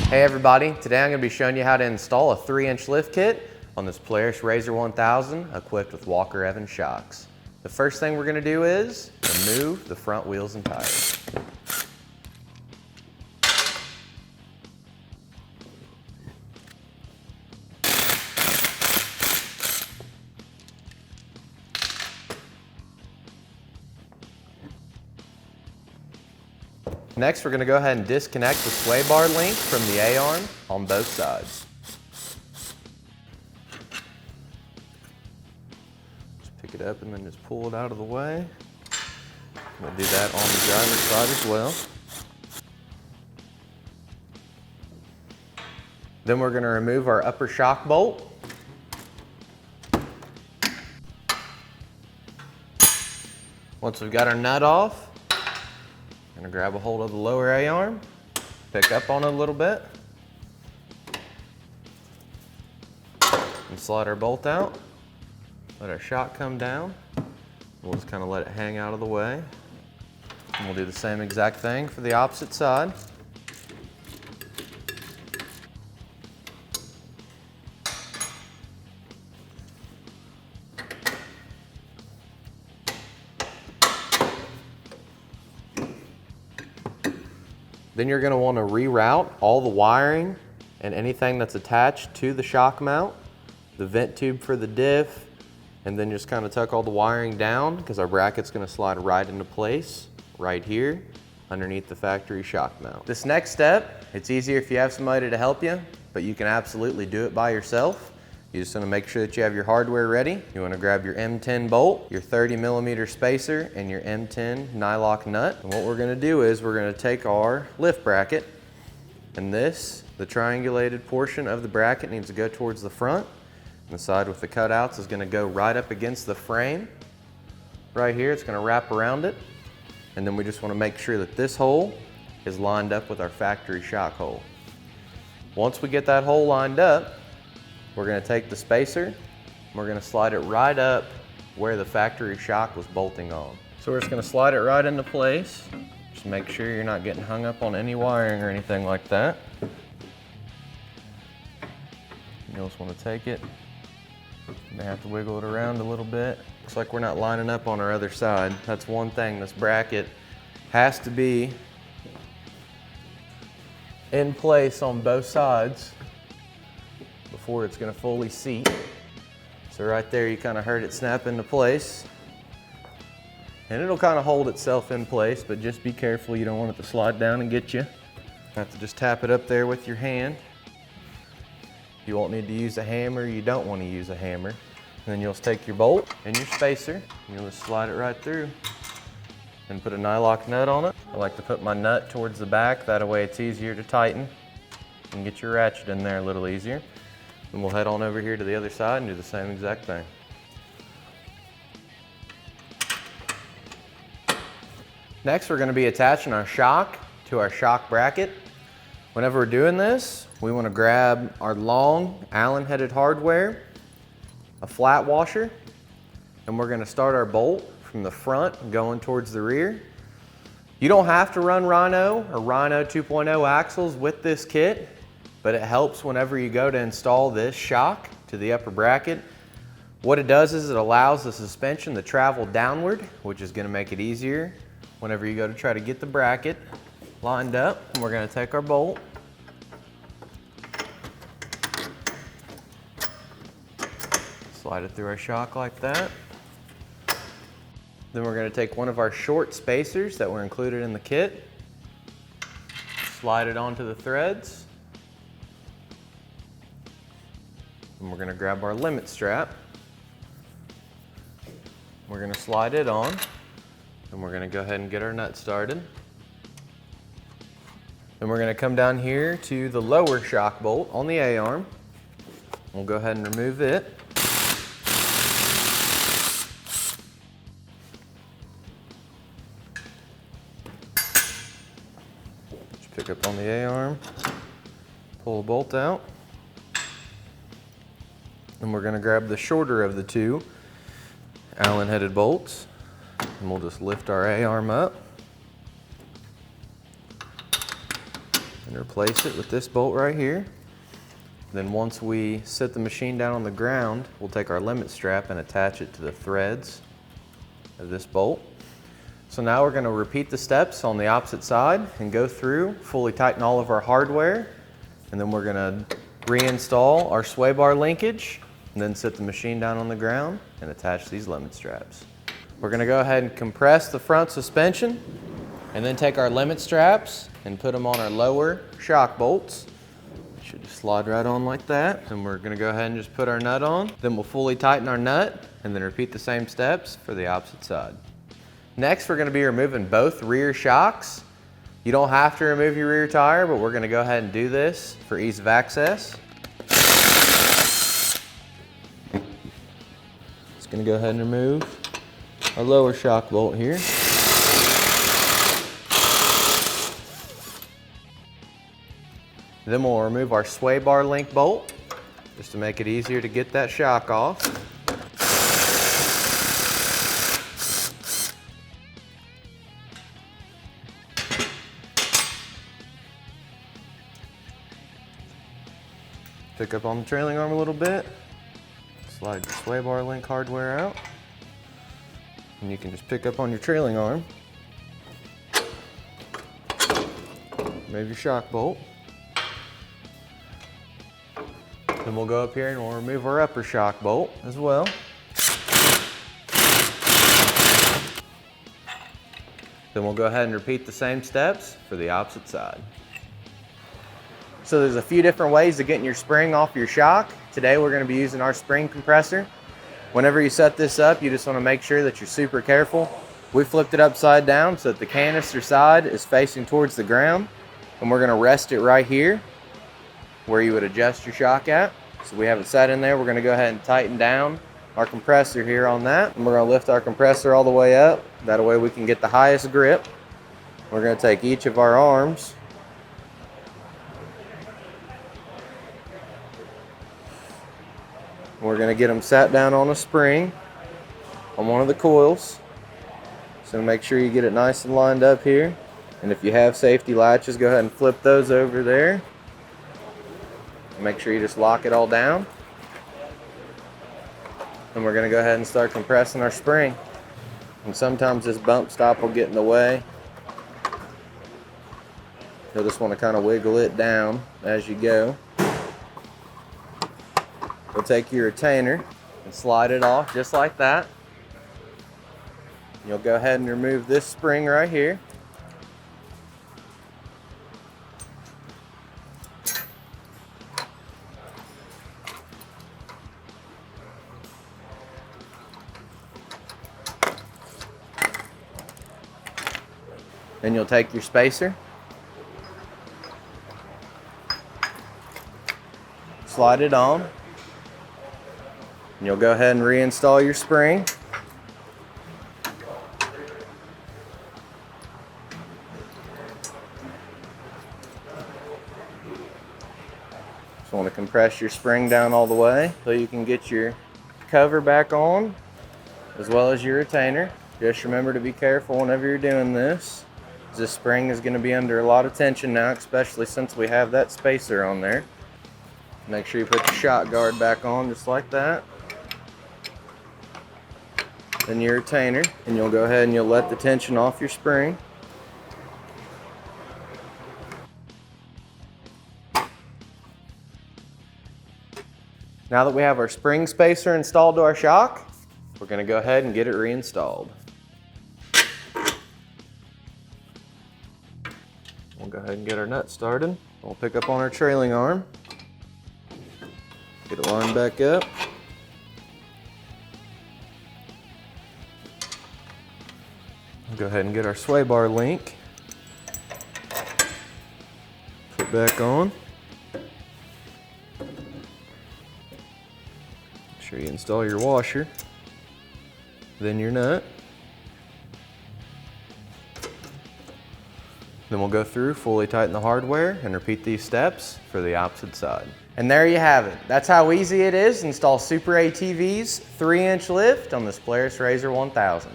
Hey everybody, today I'm going to be showing you how to install a 3-inch lift kit on this Polaris RZR 1000 equipped with Walker Evans shocks. The first thing we're going to do is remove the front wheels and tires. Next, we're going to go ahead and disconnect the sway bar link from the A-arm on both sides. Just pick it up and then just pull it out of the way. We'll do that on the driver's side as well. Then we're going to remove our upper shock bolt. Once we've got our nut off, I'm going to grab a hold of the lower A-arm, pick up on it a little bit, and slide our bolt out. Let our shock come down. We'll just kind of let it hang out of the way. And we'll do the same exact thing for the opposite side. Then you're going to want to reroute all the wiring and anything that's attached to the shock mount, the vent tube for the diff, and then just kind of tuck all the wiring down because our bracket's going to slide right into place right here underneath the factory shock mount. This next step, it's easier if you have somebody to help you, but you can absolutely do it by yourself. You just want to make sure that you have your hardware ready. You want to grab your M10 bolt, your 30mm spacer, and your M10 nylock nut. And what we're going to do is we're going to take our lift bracket, and this, the triangulated portion of the bracket, needs to go towards the front. And the side with the cutouts is going to go right up against the frame. Right here, it's going to wrap around it. And then we just want to make sure that this hole is lined up with our factory shock hole. Once we get that hole lined up, we're going to take the spacer, and we're going to slide it right up where the factory shock was bolting on. So we're just going to slide it right into place. Just make sure you're not getting hung up on any wiring or anything like that. You just want to take it. You may have to wiggle it around a little bit. Looks like we're not lining up on our other side. That's one thing. This bracket has to be in place on both sides before it's going to fully seat. So right there you kind of heard it snap into place. And it'll kind of hold itself in place, but just be careful, you don't want it to slide down and get you. Have to just tap it up there with your hand. You won't need to use a hammer, you don't want to use a hammer. And then you'll just take your bolt and your spacer, and you'll just slide it right through. And put a nylock nut on it. I like to put my nut towards the back, that way it's easier to tighten. And get your ratchet in there a little easier. Then we'll head on over here to the other side and do the same exact thing. Next, we're going to be attaching our shock to our shock bracket. Whenever we're doing this, we want to grab our long Allen-headed hardware, a flat washer, and we're going to start our bolt from the front going towards the rear. You don't have to run Rhino or Rhino 2.0 axles with this kit, but it helps whenever you go to install this shock to the upper bracket. What it does is it allows the suspension to travel downward, which is going to make it easier whenever you go to try to get the bracket lined up. And we're going to take our bolt, slide it through our shock like that. Then we're going to take one of our short spacers that were included in the kit, slide it onto the threads. And we're going to grab our limit strap. We're going to slide it on, and we're going to go ahead and get our nut started. Then we're going to come down here to the lower shock bolt on the A-arm. We'll go ahead and remove it. Just pick up on the A-arm, pull the bolt out. And we're going to grab the shorter of the two Allen-headed bolts, and we'll just lift our A-arm up. and replace it with this bolt right here. Then once we sit the machine down on the ground, we'll take our limit strap and attach it to the threads of this bolt. So now we're going to repeat the steps on the opposite side and go through, fully tighten all of our hardware, and then we're going to reinstall our sway bar linkage, and then sit the machine down on the ground and attach these limit straps. We're going to go ahead and compress the front suspension, and then take our limit straps and put them on our lower shock bolts. Should just slide right on like that. And we're going to go ahead and just put our nut on. Then we'll fully tighten our nut and then repeat the same steps for the opposite side. Next, we're going to be removing both rear shocks. You don't have to remove your rear tire, but we're going to go ahead and do this for ease of access. Just going to go ahead and remove our lower shock bolt here. Then we'll remove our sway bar link bolt, just to make it easier to get that shock off. Pick up on the trailing arm a little bit, slide the sway bar link hardware out, and you can just pick up on your trailing arm, remove your shock bolt. Then we'll go up here and we'll remove our upper shock bolt as well. Then we'll go ahead and repeat the same steps for the opposite side. So there's a few different ways of getting your spring off your shock. Today we're going to be using our spring compressor. Whenever you set this up, you just want to make sure that you're super careful. We flipped it upside down so that the canister side is facing towards the ground, and we're going to rest it right here where you would adjust your shock at. So we have it set in there. We're going to go ahead and tighten down our compressor here on that, and we're going to lift our compressor all the way up. That way we can get the highest grip. We're going to take each of our arms and we're going to get them sat down on a spring on one of the coils. So make sure you get it nice and lined up here, and if you have safety latches, go ahead and flip those over there. Make sure you just lock it all down. And we're going to go ahead and start compressing our spring. And sometimes this bump stop will get in the way. You'll just want to kind of wiggle it down as you go. You'll take your retainer and slide it off just like that. You'll go ahead and remove this spring right here. Then you'll take your spacer, slide it on, and you'll go ahead and reinstall your spring. Just want to compress your spring down all the way so you can get your cover back on, as well as your retainer. Just remember to be careful whenever you're doing this. This spring is going to be under a lot of tension now, especially since we have that spacer on there. Make sure you put your shock guard back on just like that. Then your retainer, and you'll go ahead and you'll let the tension off your spring. Now that we have our spring spacer installed to our shock, we're going to go ahead and get it reinstalled. We'll go ahead and get our nut started. We'll pick up on our trailing arm, get it lined back up. We'll go ahead and get our sway bar link, put back on. Make sure you install your washer, then your nut. Then we'll go through, fully tighten the hardware, and repeat these steps for the opposite side. And there you have it. That's how easy it is to install SuperATV's 3-inch lift on this Polaris RZR 1000.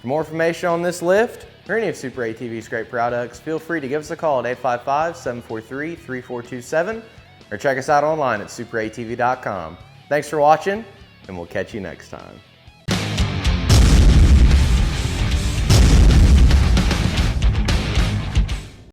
For more information on this lift or any of SuperATV's great products, feel free to give us a call at 855-743-3427 or check us out online at superatv.com. Thanks for watching, and we'll catch you next time.